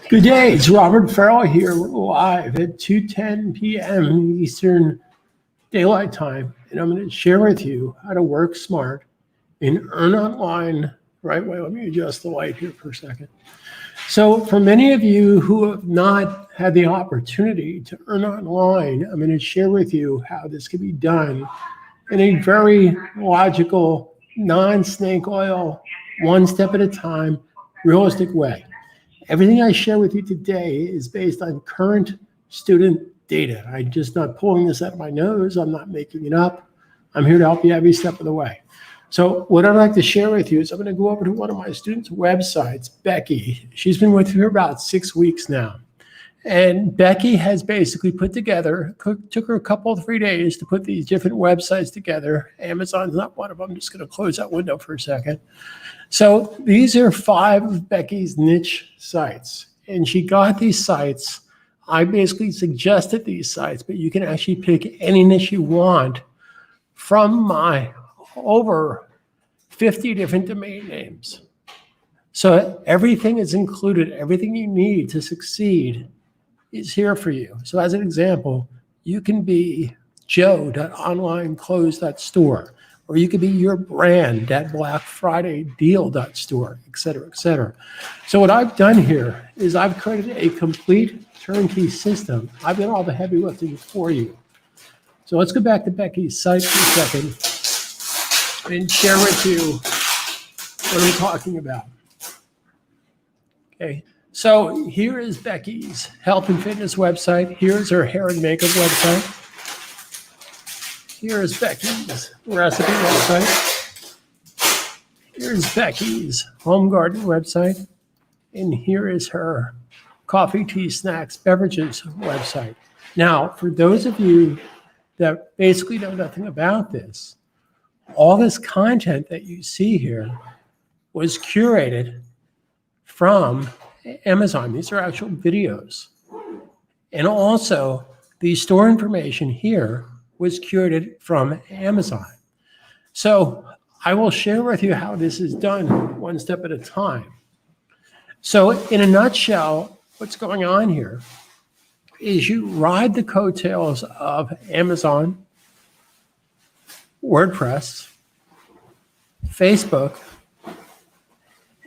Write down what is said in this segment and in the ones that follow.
Good day, it's Robert Farrell here live at 2:10 p.m. Eastern Daylight Time, and I'm going to share with you how to work smart and earn online the right way. Let me adjust the light here for a second. So for many of you who have not had the opportunity to earn online, I'm going to share with you how this can be done in a very logical, non-snake oil, one step at a time, realistic way. Everything I share with you today is based on current student data. I'm just not pulling this out of my nose. I'm not making it up. I'm here to help you every step of the way. So what I'd like to share with you is I'm going to go over to one of my students' websites, Becky. She's been with me for about 6 weeks now. And Becky has basically put together, took her a couple of 3 days to put these different websites together. Amazon's not one of them. I'm just going to close that window for a second. So these are 5 of Becky's niche sites. And she got these sites. I basically suggested these sites, but you can actually pick any niche you want from my over 50 different domain names. So everything is included. Everything you need to succeed is here for you. So as an example, you can be joe.onlineclothes.store, or you could be your brand at blackfridaydeal.store, et cetera, et cetera. So what I've done here is I've created a complete turnkey system. I've done all the heavy lifting for you. So let's go back to Becky's site for a second and share with you what I'm talking about. Okay. So here is Becky's health and fitness website. Here's her hair and makeup website. Here is Becky's recipe website. Here's Becky's home garden website. And here is her coffee, tea, snacks, beverages website. Now, for those of you that basically know nothing about this, all this content that you see here was curated from Amazon. These are actual videos. And also, the store information here was curated from Amazon. So I will share with you how this is done one step at a time. So in a nutshell, what's going on here is you ride the coattails of Amazon, WordPress, Facebook,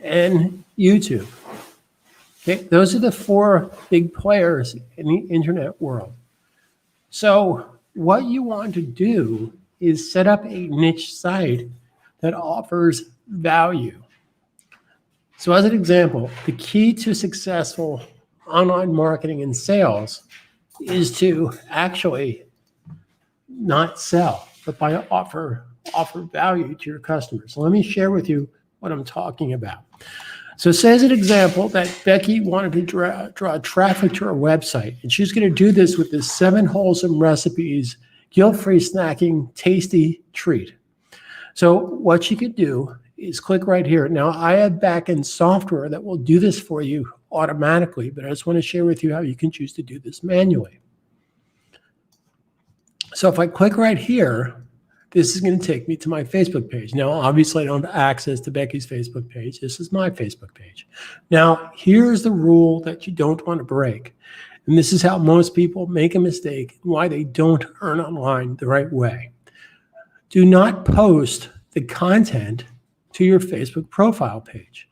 and YouTube. Okay, those are the 4 big players in the internet world. So what you want to do is set up a niche site that offers value. So as an example, the key to successful online marketing and sales is to actually not sell, but by offer value to your customers. So let me share with you what I'm talking about. So say as an example that Becky wanted to draw traffic to her website, and she's going to do this with this 7 wholesome recipes, guilt-free snacking, tasty treat. So what she could do is click right here. Now I have back-end software that will do this for you automatically, but I just want to share with you how you can choose to do this manually. So if I click right here, this is going to take me to my Facebook page. Now, obviously, I don't have access to Becky's Facebook page. This is my Facebook page. Now, here's the rule that you don't want to break. And this is how most people make a mistake and why they don't earn online the right way. Do not post the content to your Facebook profile page.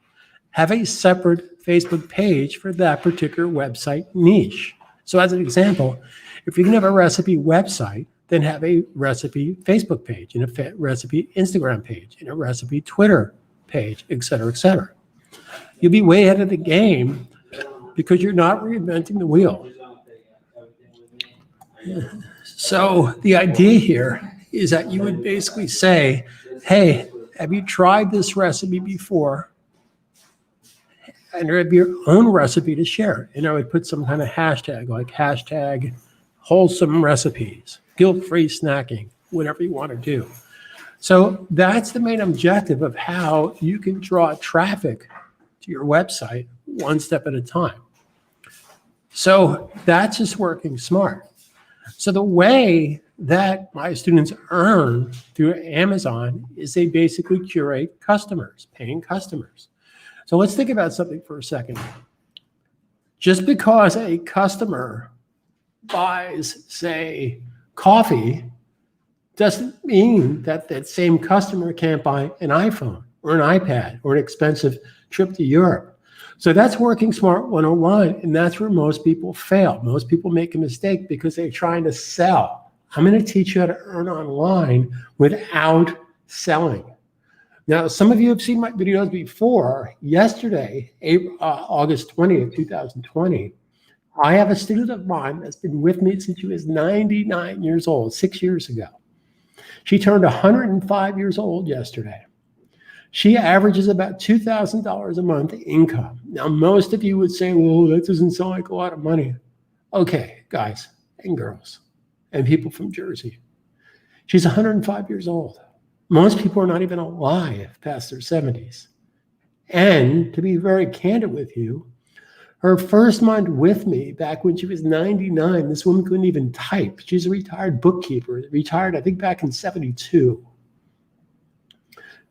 Have a separate Facebook page for that particular website niche. So as an example, if you can have a recipe website, then have a recipe Facebook page and a recipe Instagram page and a recipe Twitter page, et cetera, et cetera. You'll be way ahead of the game because you're not reinventing the wheel. So the idea here is that you would basically say, hey, have you tried this recipe before? And have your own recipe to share. And I would put some kind of hashtag, like hashtag wholesome recipes, guilt-free snacking, whatever you want to do. So that's the main objective of how you can draw traffic to your website one step at a time. So that's just working smart. So the way that my students earn through Amazon is they basically curate customers, paying customers. So let's think about something for a second. Just because a customer buys, say, coffee, doesn't mean that that same customer can't buy an iPhone or an iPad or an expensive trip to Europe. So that's Working Smart 101, and that's where most people fail. Most people make a mistake because they're trying to sell. I'm going to teach you how to earn online without selling. Now, some of you have seen my videos before. Yesterday, August 20th, 2020, I have a student of mine that's been with me since she was 99 years old, 6 years ago. She turned 105 years old yesterday. She averages about $2,000 a month income. Now, most of you would say, well, that doesn't sound like a lot of money. Okay, guys and girls and people from Jersey. She's 105 years old. Most people are not even alive past their 70s. And to be very candid with you, her first month with me, back when she was 99, this woman couldn't even type. She's a retired bookkeeper, retired, I think, back in 72.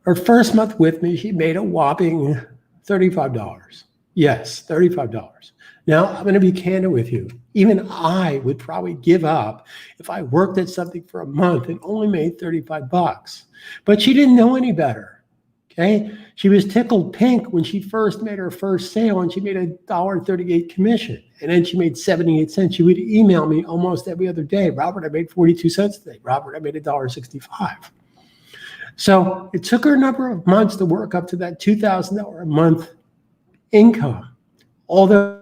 Her first month with me, she made a whopping $35. Yes, $35. Now, I'm going to be candid with you. Even I would probably give up if I worked at something for a month and only made 35 bucks. But she didn't know any better. Okay? She was tickled pink when she first made her first sale, and she made a $1.38 commission. And then she made 78 cents. She would email me almost every other day. Robert, I made 42 cents today. Robert, I made $1.65. So it took her a number of months to work up to that $2,000 a month income. Although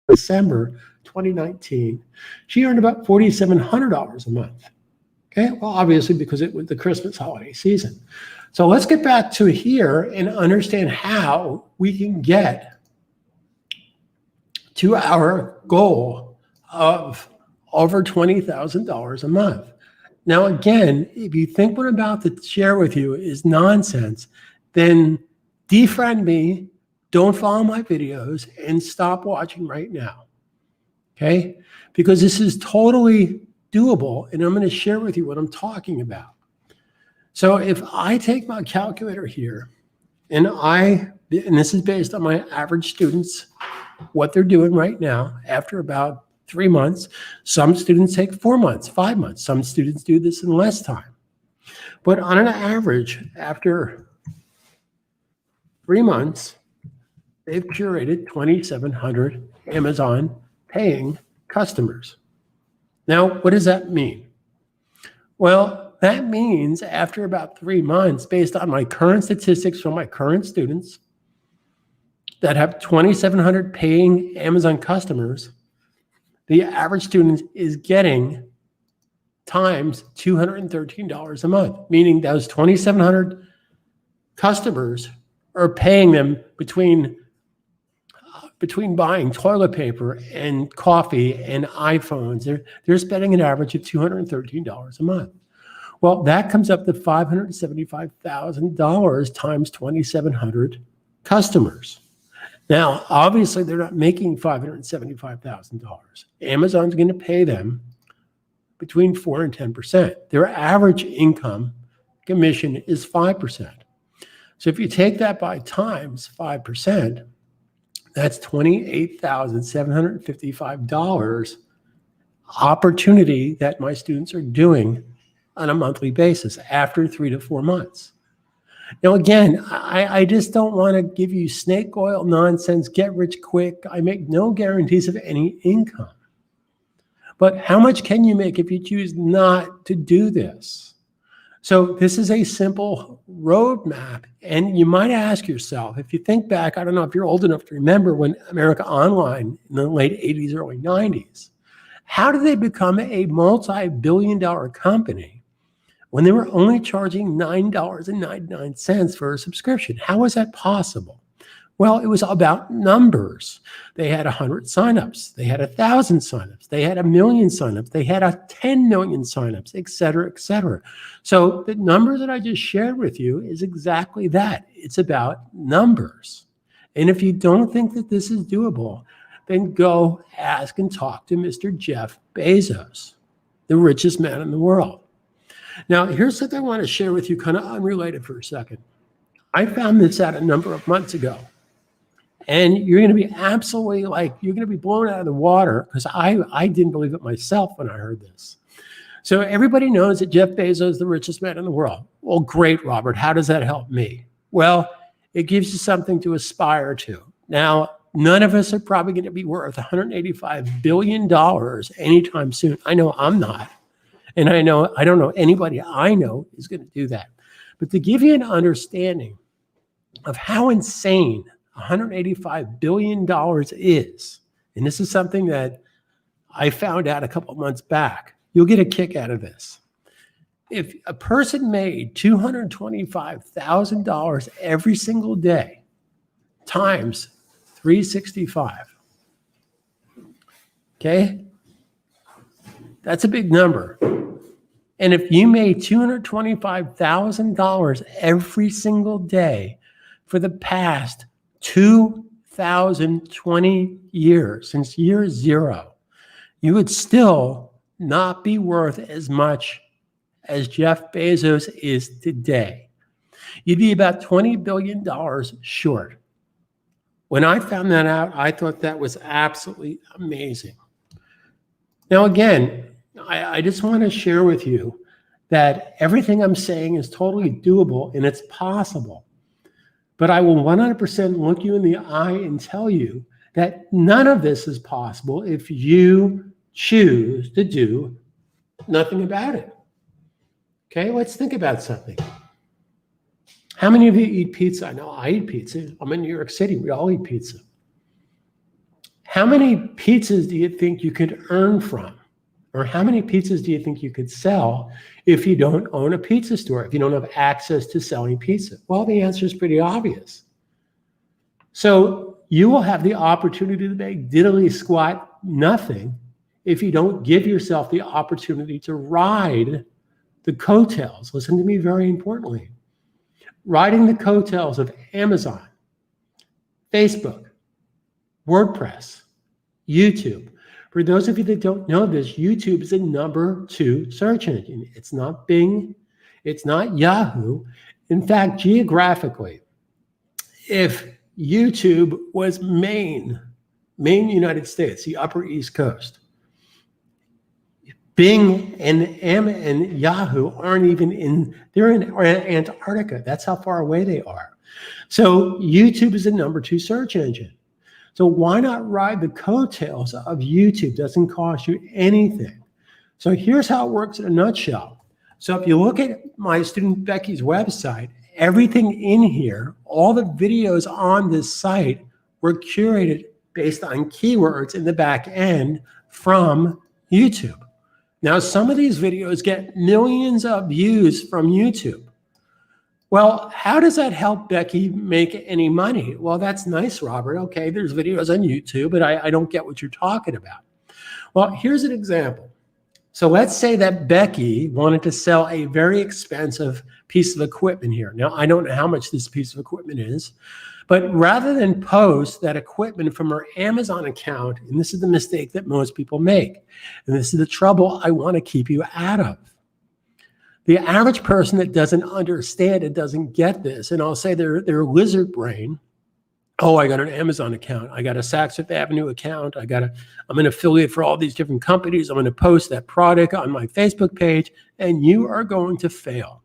December 2019, she earned about $4,700 a month. Okay, well, obviously because it was the Christmas holiday season. So let's get back to here and understand how we can get to our goal of over $20,000 a month. Now, again, if you think what I'm about to share with you is nonsense, then defriend me, don't follow my videos, and stop watching right now. Okay? Because this is totally doable, and I'm going to share with you what I'm talking about. So if I take my calculator here, and this is based on my average students, what they're doing right now after about 3 months. Some students take 4 months, 5 months. Some students do this in less time. But on an average, after 3 months, they've curated 2,700 Amazon paying customers. Now, what does that mean? Well, that means after about 3 months, based on my current statistics from my current students that have 2,700 paying Amazon customers, the average student is getting times $213 a month, meaning those 2,700 customers are paying them between buying toilet paper and coffee and iPhones. They're spending an average of $213 a month. Well, that comes up to $575,000 times 2,700 customers. Now, obviously, they're not making $575,000. Amazon's going to pay them between 4 and 10%. Their average income commission is 5%. So if you take that by times 5%, that's $28,755 opportunity that my students are doing on a monthly basis after 3 to 4 months. Now, again, I just don't want to give you snake oil nonsense, get rich quick. I make no guarantees of any income. But how much can you make if you choose not to do this? So this is a simple roadmap. And you might ask yourself, if you think back, I don't know if you're old enough to remember when America Online in the late 80s, early 90s, how did they become a multi-billion-dollar company when they were only charging $9.99 for a subscription? How was that possible? Well, it was about numbers. They had 100 signups. They had 1,000 signups. They had 1 million signups. They had 10 million signups, et cetera, et cetera. So the number that I just shared with you is exactly that. It's about numbers. And if you don't think that this is doable, then go ask and talk to Mr. Jeff Bezos, the richest man in the world. Now, here's something I want to share with you, kind of unrelated for a second. I found this out a number of months ago. And you're going to be absolutely you're going to be blown out of the water, because I didn't believe it myself when I heard this. So everybody knows that Jeff Bezos is the richest man in the world. Well, great, Robert. How does that help me? Well, it gives you something to aspire to. Now, none of us are probably going to be worth $185 billion anytime soon. I know I'm not. And I don't know anybody I know is going to do that. But to give you an understanding of how insane $185 billion is, and this is something that I found out a couple of months back, you'll get a kick out of this. If a person made $225,000 every single day times 365, okay, that's a big number. And if you made $225,000 every single day for the past 2,020 years, since year zero, you would still not be worth as much as Jeff Bezos is today. You'd be about $20 billion short. When I found that out, I thought that was absolutely amazing. Now, again, I just want to share with you that everything I'm saying is totally doable and it's possible. But I will 100% look you in the eye and tell you that none of this is possible if you choose to do nothing about it. Okay, let's think about something. How many of you eat pizza? I know I eat pizza. I'm in New York City. We all eat pizza. How many pizzas do you think you could earn from? Or how many pizzas do you think you could sell if you don't own a pizza store, if you don't have access to selling pizza? Well, the answer is pretty obvious. So you will have the opportunity to make diddly squat nothing if you don't give yourself the opportunity to ride the coattails. Listen to me very importantly. Riding the coattails of Amazon, Facebook, WordPress, YouTube. For those of you that don't know this, YouTube is the #2 search engine. It's not Bing. It's not Yahoo. In fact, geographically, if YouTube was Maine, United States, the Upper East Coast, Bing and Yahoo aren't even they're in Antarctica. That's how far away they are. So YouTube is the #2 search engine. So why not ride the coattails of YouTube? Doesn't cost you anything. So here's how it works in a nutshell. So if you look at my student Becky's website, everything in here, all the videos on this site were curated based on keywords in the back end from YouTube. Now, some of these videos get millions of views from YouTube. Well, how does that help Becky make any money? Well, that's nice, Robert. Okay, there's videos on YouTube, but I don't get what you're talking about. Well, here's an example. So let's say that Becky wanted to sell a very expensive piece of equipment here. Now, I don't know how much this piece of equipment is, but rather than post that equipment from her Amazon account, and this is the mistake that most people make, and this is the trouble I want to keep you out of. The average person that doesn't understand it doesn't get this, and I'll say they're lizard brain. Oh, I got an Amazon account. I got a Saks Fifth Avenue account. I'm an affiliate for all these different companies. I'm going to post that product on my Facebook page, and you are going to fail.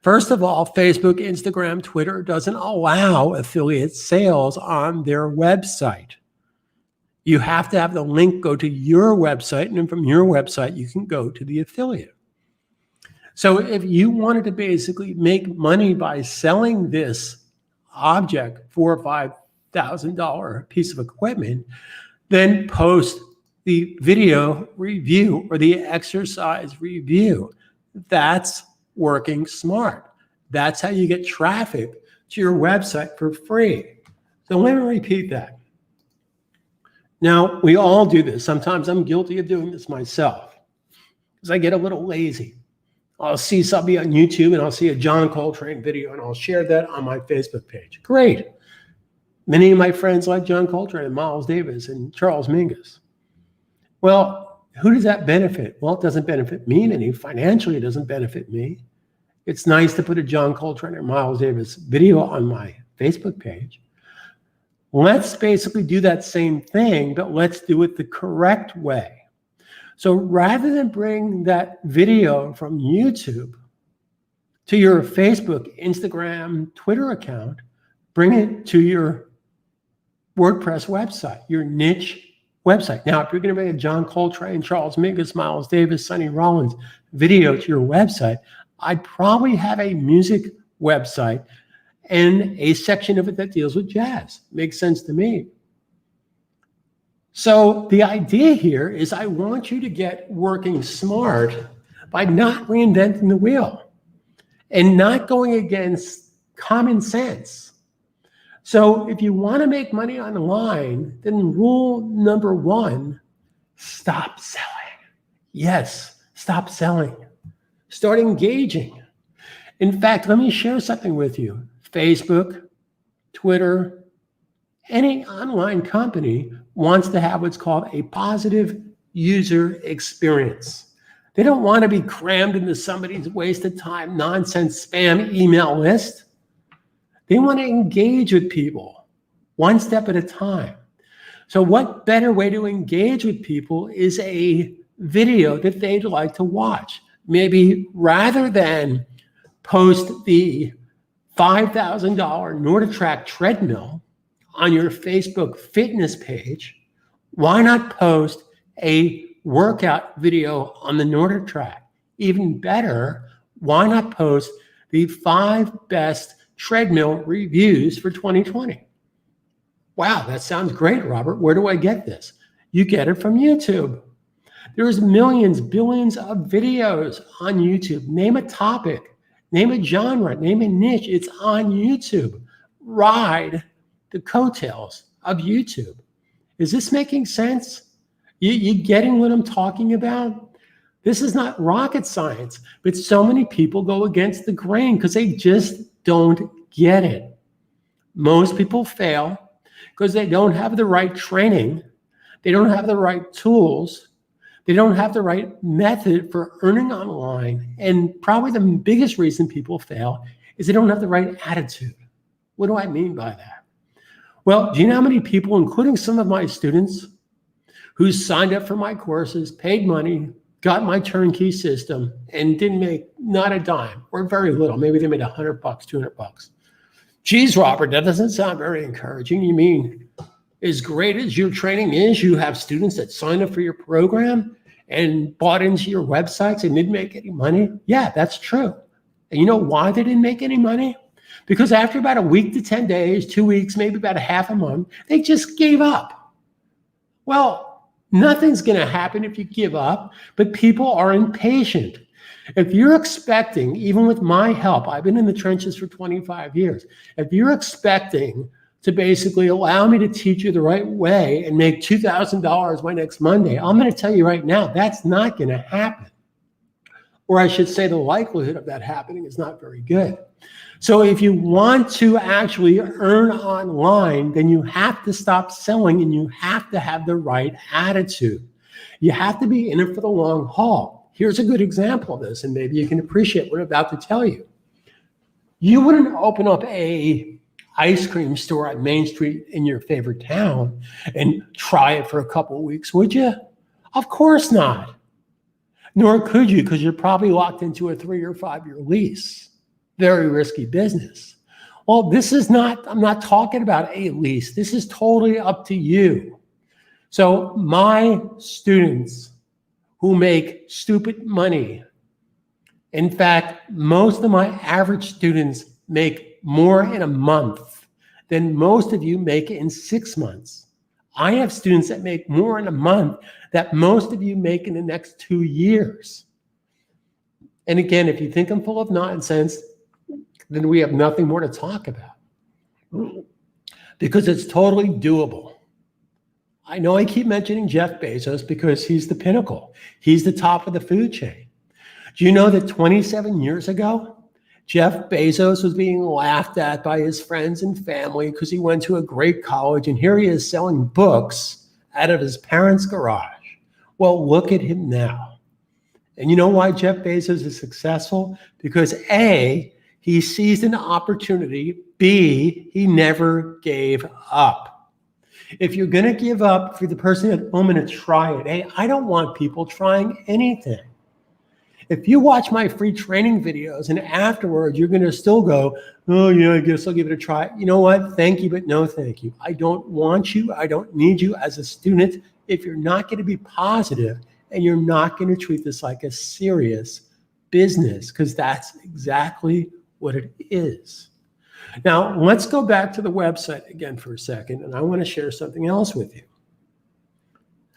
First of all, Facebook, Instagram, Twitter doesn't allow affiliate sales on their website. You have to have the link go to your website, and then from your website, you can go to the affiliate. So if you wanted to basically make money by selling this object, $4,000 or $5,000 piece of equipment, then post the video review or the exercise review. That's working smart. That's how you get traffic to your website for free. So let me repeat that. Now, we all do this. Sometimes I'm guilty of doing this myself because I get a little lazy. I'll see somebody on YouTube and I'll see a John Coltrane video and I'll share that on my Facebook page. Great. Many of my friends like John Coltrane and Miles Davis and Charles Mingus. Well, Who does that benefit? Well, it doesn't benefit me any. Financially, it doesn't benefit me. It's nice to put a John Coltrane or Miles Davis video on my Facebook page. Let's basically do that same thing, but let's do it the correct way. So rather than bring that video from YouTube to your Facebook, Instagram, Twitter account, bring it to your WordPress website, your niche website. Now, if you're going to make a John Coltrane, Charles Mingus, Miles Davis, Sonny Rollins video to your website, I'd probably have a music website and a section of it that deals with jazz. Makes sense to me. So the idea here is I want you to get working smart by not reinventing the wheel and not going against common sense. So if you want to make money online, then rule number one, stop selling. Yes, stop selling. Start engaging. In fact, let me share something with you. Facebook, Twitter, any online company wants to have what's called a positive user experience. They don't want to be crammed into somebody's wasted time, nonsense spam email list. They want to engage with people one step at a time. So what better way to engage with people is a video that they'd like to watch. Maybe rather than post the $5,000 NordicTrack treadmill on your Facebook fitness page, why not post a workout video on the NordicTrack? Even better, why not post the 5 best treadmill reviews for 2020? Wow, that sounds great, Robert. Where do I get this? You get it from YouTube. There's millions, billions of videos on YouTube. Name a topic, name a genre, name a niche. It's on YouTube. Ride the coattails of YouTube. Is this making sense? You getting what I'm talking about? This is not rocket science, but so many people go against the grain because they just don't get it. Most people fail because they don't have the right training. They don't have the right tools. They don't have the right method for earning online. And probably the biggest reason people fail is they don't have the right attitude. What do I mean by that? Well, do you know how many people, including some of my students, who signed up for my courses, paid money, got my turnkey system, and didn't make not a dime or very little? Maybe they made $100, $200. Geez, Robert, that doesn't sound very encouraging. You mean as great as your training is, you have students that signed up for your program and bought into your websites and didn't make any money? Yeah, that's true. And you know why they didn't make any money? Because after about a week to 10 days, 2 weeks, maybe about a half a month, they just gave up. Well, nothing's going to happen if you give up, but people are impatient. If you're expecting, even with my help, I've been in the trenches for 25 years, if you're expecting to basically allow me to teach you the right way and make $2,000 by next Monday, I'm going to tell you right now, that's not going to happen. Or I should say the likelihood of that happening is not very good. So if you want to actually earn online, then you have to stop selling and you have to have the right attitude. You have to be in it for the long haul. Here's a good example of this, and maybe you can appreciate what I'm about to tell you. You wouldn't open up a ice cream store on Main Street in your favorite town and try it for a couple of weeks, would you? Of course not. Nor could you, because you're probably locked into a 3 or 5 year lease. Very risky business. Well, this is not, I'm not talking about a lease. This is totally up to you. So my students who make stupid money, in fact, most of my average students make more in a month than most of you make in 6 months. I have students that make more in a month that most of you make in the next 2 years. And again, if you think I'm full of nonsense, then we have nothing more to talk about because it's totally doable. I know I keep mentioning Jeff Bezos because he's the pinnacle. He's the top of the food chain. Do you know that 27 years ago, Jeff Bezos was being laughed at by his friends and family because he went to a great college, and here he is selling books out of his parents' garage. Well, look at him now. And you know why Jeff Bezos is successful? Because A, he seized an opportunity. B, he never gave up. If you're going to give up for the person at home and to try it, hey, I don't want people trying anything. If you watch my free training videos and afterwards you're going to still go, oh yeah, I guess I'll give it a try. You know what? Thank you, but no thank you. I don't want you. I don't need you as a student if you're not going to be positive and you're not going to treat this like a serious business, because that's exactly what it is. Now, let's go back to the website again for a second, and I want to share something else with you.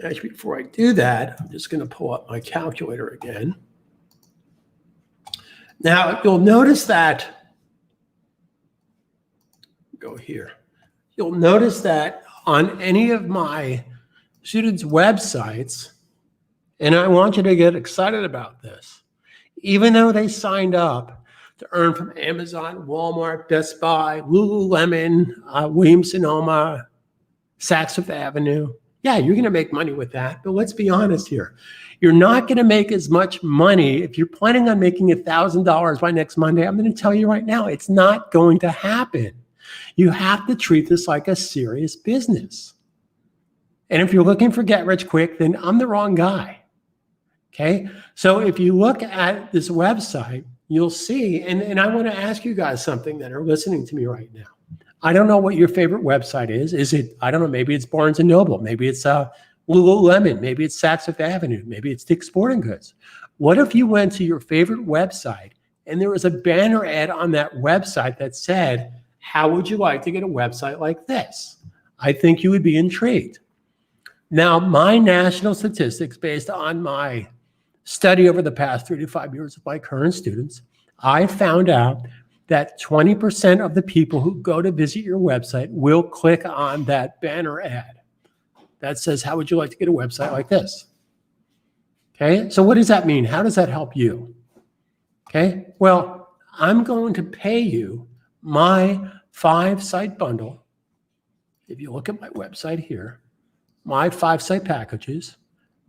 Actually, before I do that, I'm just going to pull up my calculator again. Now, you'll notice that, go here. You'll notice that on any of my students' websites, and I want you to get excited about this, even though they signed up to earn from Amazon, Walmart, Best Buy, Lululemon, Williams-Sonoma, Saks Fifth Avenue. Yeah, you're going to make money with that, but let's be honest here. You're not going to make as much money if you're planning on making $1,000 by next Monday. I'm going to tell you right now, it's not going to happen. You have to treat this like a serious business. And if you're looking for get rich quick, then I'm the wrong guy. Okay? So if you look at this website, you'll see, and I want to ask you guys something that are listening to me right now. I don't know what your favorite website is. Is it, I don't know, maybe it's Barnes & Noble. Maybe it's Lululemon. Maybe it's Saks Fifth Avenue. Maybe it's Dick's Sporting Goods. What if you went to your favorite website and there was a banner ad on that website that said, how would you like to get a website like this? I think you would be intrigued. Now, my national statistics based on my study over the past 3 to 5 years of my current students, I found out that 20% of the people who go to visit your website will click on that banner ad that says, how would you like to get a website like this? Okay, so what does that mean? How does that help you? Okay, well, I'm going to pay you my 5-site bundle. If you look at my website here, my 5-site packages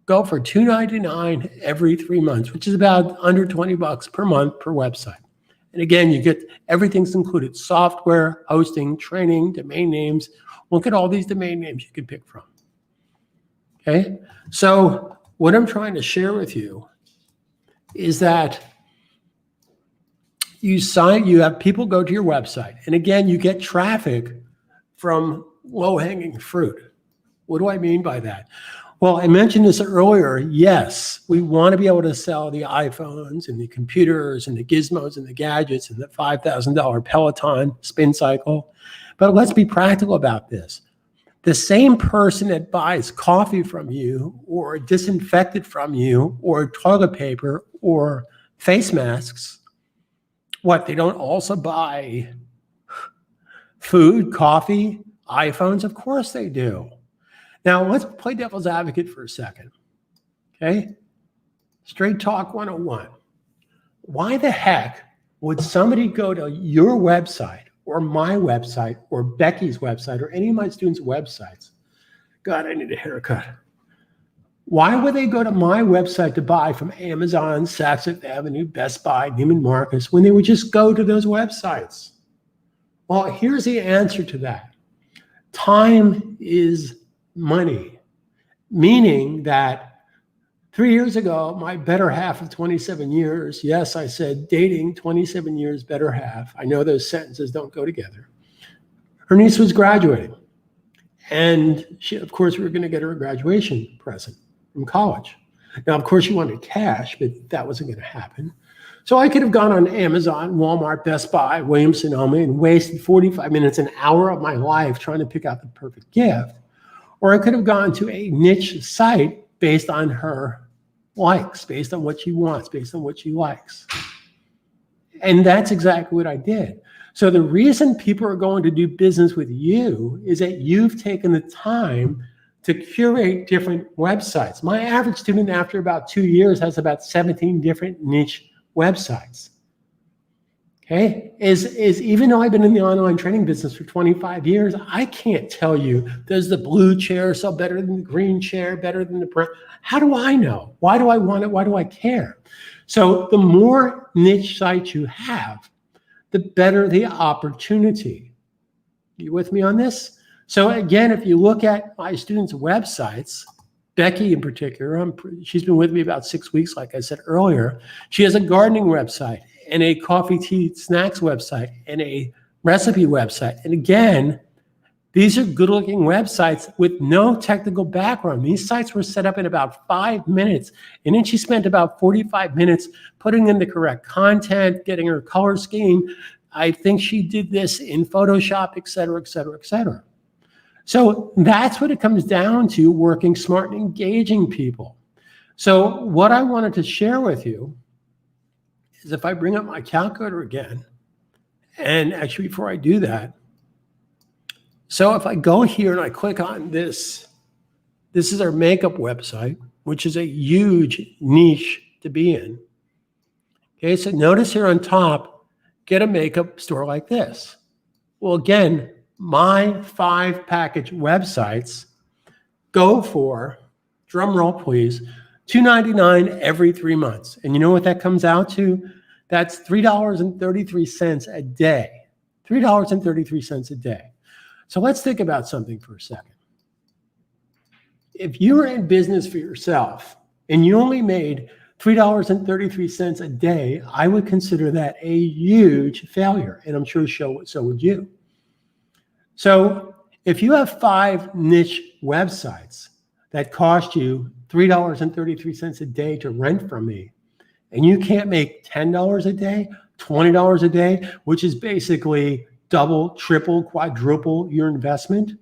go for $2.99 every 3 months, which is about under $20 per month per website. And again, you get everything's included: software, hosting, training, domain names. Look at all these domain names you can pick from. Okay, so what I'm trying to share with you is that you have people go to your website, and again, you get traffic from low-hanging fruit. What do I mean by that? Well, I mentioned this earlier. Yes, we want to be able to sell the iPhones and the computers and the gizmos and the gadgets and the $5,000 Peloton spin cycle. But let's be practical about this. The same person that buys coffee from you or disinfectant from you or toilet paper or face masks, what, they don't also buy food, coffee, iPhones? Of course they do. Now, let's play devil's advocate for a second, okay? Straight Talk 101. Why the heck would somebody go to your website or my website or Becky's website or any of my students' websites? God, I need a haircut. Why would they go to my website to buy from Amazon, Saks Fifth Avenue, Best Buy, Neiman Marcus, when they would just go to those websites? Well, here's the answer to that. Time is money, meaning that 3 years ago, my better half of 27 years, yes, I said dating 27 years, better half. I know those sentences don't go together. Her niece was graduating. And she, of course, we were going to get her a graduation present from college. Now, of course, she wanted cash, but that wasn't going to happen. So I could have gone on Amazon, Walmart, Best Buy, Williams-Sonoma, and wasted 45 minutes, an hour of my life trying to pick out the perfect gift. Or I could have gone to a niche site based on her likes, based on what she wants, based on what she likes. And that's exactly what I did. So the reason people are going to do business with you is that you've taken the time to curate different websites. My average student, after about 2 years, has about 17 different niche websites. Okay, is even though I've been in the online training business for 25 years, I can't tell you, does the blue chair sell better than the green chair, better than the brown? How do I know? Why do I want it? Why do I care? So the more niche sites you have, the better the opportunity. You with me on this? So again, if you look at my students' websites, Becky in particular, she's been with me about 6 weeks, like I said earlier. She has a gardening website and a coffee, tea, snacks website and a recipe website. And again, these are good-looking websites with no technical background. These sites were set up in about 5 minutes. And then she spent about 45 minutes putting in the correct content, getting her color scheme. I think she did this in Photoshop, et cetera, et cetera, et cetera. So that's what it comes down to, working smart and engaging people. So what I wanted to share with you is if I bring up my calculator again, and actually before I do that, so if I go here and I click on this, this is our makeup website, which is a huge niche to be in. Okay, so notice here on top, get a makeup store like this. Well, again, my 5 package websites go for, drum roll please, $2.99 every 3 months. And you know what that comes out to? That's $3.33 a day. $3.33 a day. So let's think about something for a second. If you were in business for yourself and you only made $3.33 a day, I would consider that a huge failure. And I'm sure so would you. So if you have 5 niche websites that cost you $3.33 a day to rent from me, and you can't make $10 a day, $20 a day, which is basically double, triple, quadruple your investment,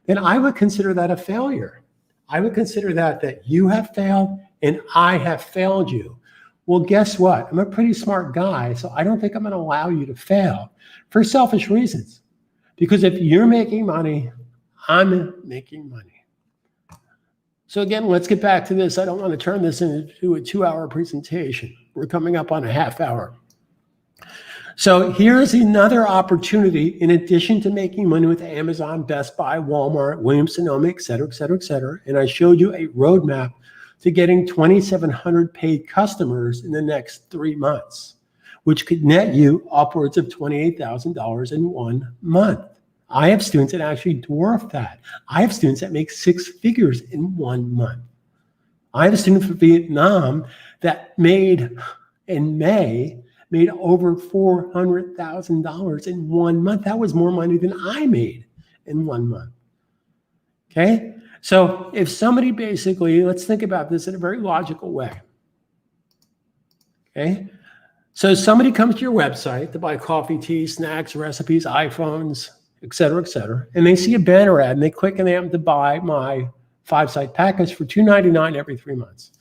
then I would consider that a failure. I would consider that you have failed and I have failed you. Well, guess what? I'm a pretty smart guy, so I don't think I'm going to allow you to fail for selfish reasons. Because if you're making money, I'm making money. So again, let's get back to this. I don't want to turn this into a 2-hour presentation. We're coming up on a half hour. So here's another opportunity in addition to making money with Amazon, Best Buy, Walmart, Williams-Sonoma, et cetera, et cetera, et cetera. And I showed you a roadmap to getting 2,700 paid customers in the next 3 months, which could net you upwards of $28,000 in 1 month. I have students that actually dwarf that. I have students that make 6 figures in 1 month. I have a student from Vietnam that made over $400,000 in 1 month. That was more money than I made in 1 month. Okay? So if somebody basically, let's think about this in a very logical way. Okay? So somebody comes to your website to buy coffee, tea, snacks, recipes, iPhones, et cetera, and they see a banner ad and they click and they happen to buy my 5-site package for $2.99 every 3 months.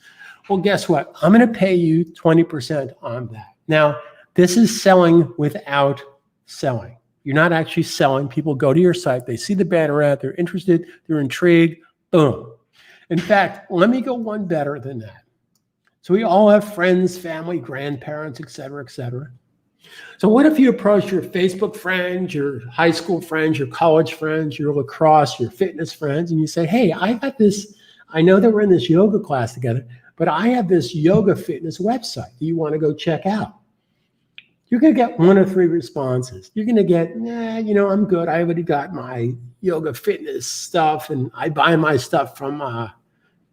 Well, guess what? I'm going to pay you 20% on that. Now, this is selling without selling. You're not actually selling. People go to your site, they see the banner ad, they're interested, they're intrigued, boom. In fact, let me go one better than that. So we all have friends, family, grandparents, et cetera, et cetera. So what if you approach your Facebook friends, your high school friends, your college friends, your lacrosse, your fitness friends, and you say, hey, I got this, I know that we're in this yoga class together, but I have this yoga fitness website that you want to go check out. You're going to get 1 or 3 responses. You're going to get, I'm good. I already got my yoga fitness stuff, and I buy my stuff from,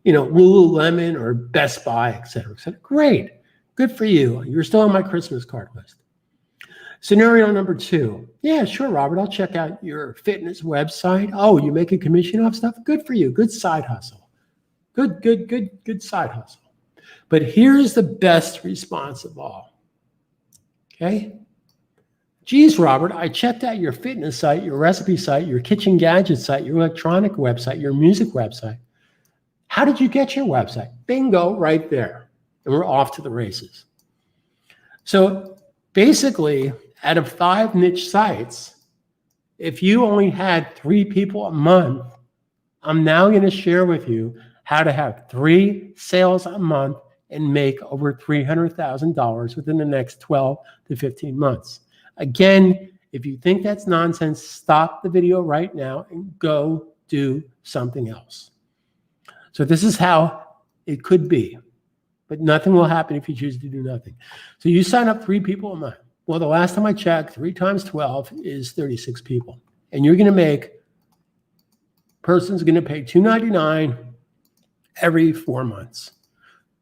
Lululemon or Best Buy, et cetera, et cetera. Great. Good for you. You're still on my Christmas card list. Scenario number 2. Yeah, sure, Robert. I'll check out your fitness website. Oh, you make a commission off stuff? Good for you. Good side hustle. Good side hustle. But here's the best response of all. Okay? Geez, Robert, I checked out your fitness site, your recipe site, your kitchen gadget site, your electronic website, your music website. How did you get your website? Bingo, right there. And we're off to the races. So basically, out of 5 niche sites, if you only had 3 people a month, I'm now going to share with you how to have 3 sales a month and make over $300,000 within the next 12 to 15 months. Again, if you think that's nonsense, stop the video right now and go do something else. So this is how it could be, but nothing will happen if you choose to do nothing. So you sign up 3 people a month. Well, the last time I checked, 3 times 12 is 36 people. And you're going to make, person's going to pay $299 every 4 months.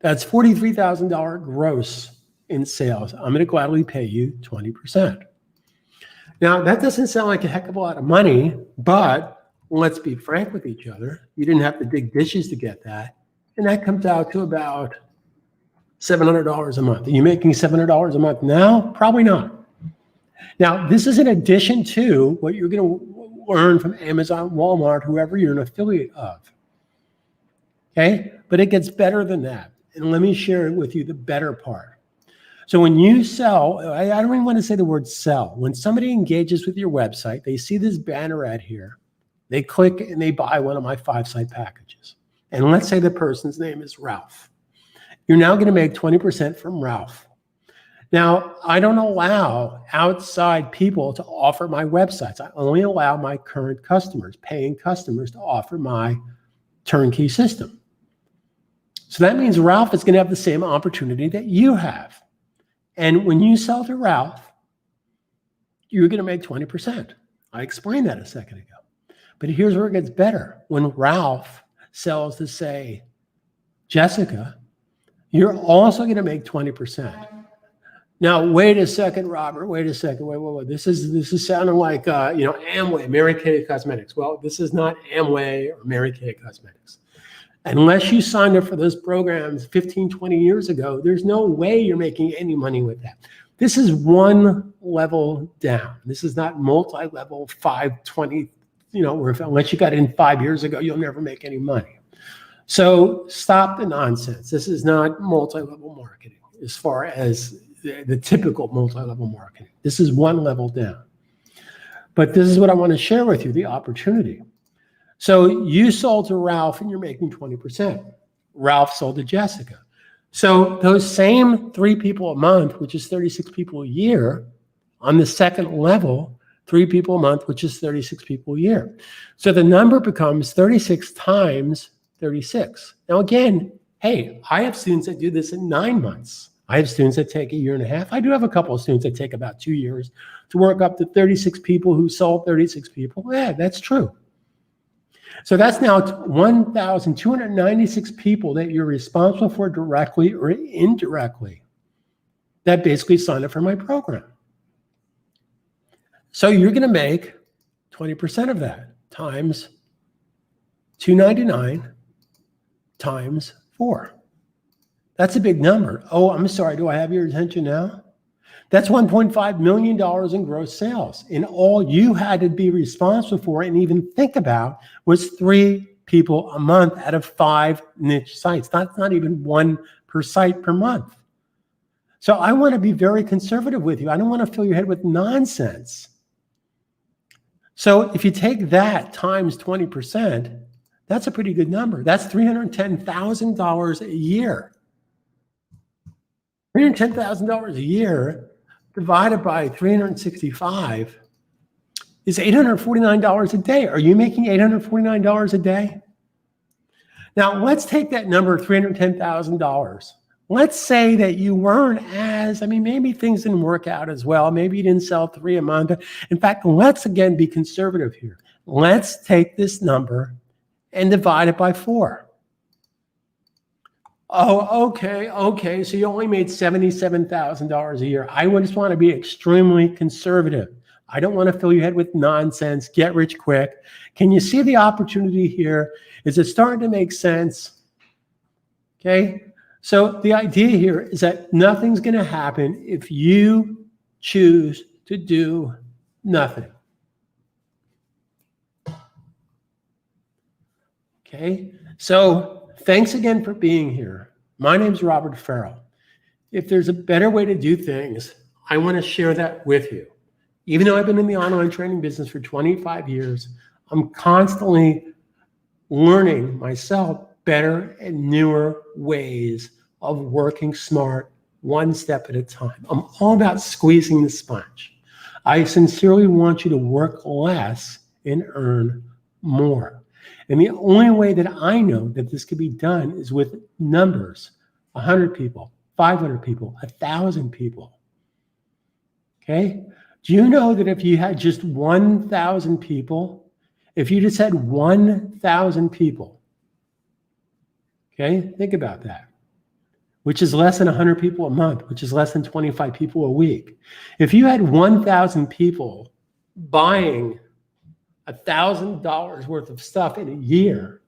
That's $43,000 gross in sales. I'm going to gladly pay you 20%. Now, that doesn't sound like a heck of a lot of money, but let's be frank with each other. You didn't have to dig dishes to get that. And that comes out to about $700 a month. Are you making $700 a month now? Probably not. Now, this is in addition to what you're going to learn from Amazon, Walmart, whoever you're an affiliate of. Okay? But it gets better than that. And let me share with you the better part. So when you sell, I don't even want to say the word sell. When somebody engages with your website, they see this banner ad here. They click and they buy one of my 5-site packages. And let's say the person's name is Ralph. You're now going to make 20% from Ralph. Now, I don't allow outside people to offer my websites. I only allow my current customers, paying customers, to offer my turnkey system. So that means Ralph is going to have the same opportunity that you have. And when you sell to Ralph, you're going to make 20%. I explained that a second ago. But here's where it gets better. When Ralph sells to, say, Jessica, you're also going to make 20%. Now, wait a second, Robert. Wait a second. Wait. This is sounding like Amway, Mary Kay Cosmetics. Well, this is not Amway or Mary Kay Cosmetics. Unless you signed up for those programs 15, 20 years ago, there's no way you're making any money with that. This is one level down. This is not multi-level 520, where unless you got in 5 years ago, you'll never make any money. So stop the nonsense. This is not multi-level marketing as far as the typical multi-level marketing. This is one level down. But this is what I want to share with you, the opportunity. So you sold to Ralph and you're making 20%. Ralph sold to Jessica. So those same 3 people a month, which is 36 people a year, on the second level, 3 people a month, which is 36 people a year. So the number becomes 36 times 36. Now again, hey, I have students that do this in 9 months. I have students that take 1.5 years. I do have a couple of students that take about 2 years to work up to 36 people who sold 36 people. Yeah, that's true. So that's now 1,296 people that you're responsible for directly or indirectly that basically signed up for my program. So you're going to make 20% of that times $299 times 4. That's a big number. Oh, I'm sorry. Do I have your attention now? That's $1.5 million in gross sales. And all you had to be responsible for and even think about was 3 people a month out of 5 niche sites. That's not even 1 per site per month. So I want to be very conservative with you. I don't want to fill your head with nonsense. So if you take that times 20%, that's a pretty good number. That's $310,000 a year. $310,000 a year divided by 365 is $849 a day. Are you making $849 a day? Now, let's take that number, $310,000. Let's say that you weren't maybe things didn't work out as well. Maybe you didn't sell 3 a month. In fact, let's again be conservative here. Let's take this number and divide it by 4. Oh, okay. So you only made $77,000 a year. I just want to be extremely conservative. I don't want to fill your head with nonsense, get rich quick. Can you see the opportunity here? Is it starting to make sense? Okay. So the idea here is that nothing's going to happen if you choose to do nothing. Okay. So thanks again for being here. My name's Robert Farrell. If there's a better way to do things, I want to share that with you. Even though I've been in the online training business for 25 years, I'm constantly learning myself better and newer ways of working smart, one step at a time. I'm all about squeezing the sponge. I sincerely want you to work less and earn more. And the only way that I know that this could be done is with numbers. 100 people, 500 people, 1,000 people. Okay? Do you know that if you had just 1,000 people, if you just had 1,000 people, okay, think about that, which is less than 100 people a month, which is less than 25 people a week. If you had 1,000 people buying $1,000 worth of stuff in a year,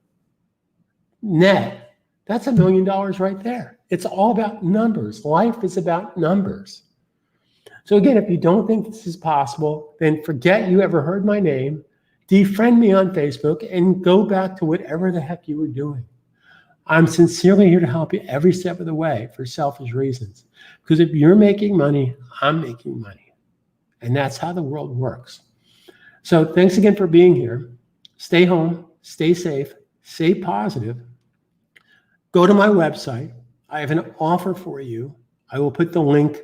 net, that's $1 million right there. It's all about numbers. Life is about numbers. So again, if you don't think this is possible, then forget you ever heard my name, defriend me on Facebook, and go back to whatever the heck you were doing. I'm sincerely here to help you every step of the way for selfish reasons. Because if you're making money, I'm making money. And that's how the world works. So thanks again for being here. Stay home, stay safe, stay positive. Go to my website. I have an offer for you. I will put the link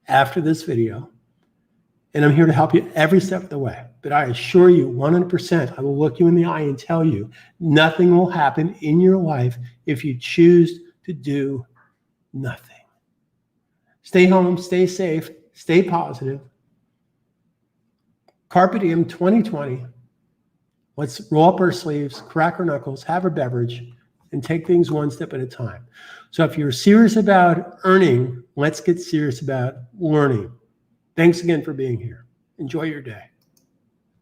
after this video. And I'm here to help you every step of the way. But I assure you 100%, I will look you in the eye and tell you nothing will happen in your life if you choose to do nothing. Stay home, stay safe, stay positive. Carpe Diem 2020. Let's roll up our sleeves, crack our knuckles, have a beverage, and take things one step at a time. So if you're serious about earning, let's get serious about learning. Thanks again for being here. Enjoy your day.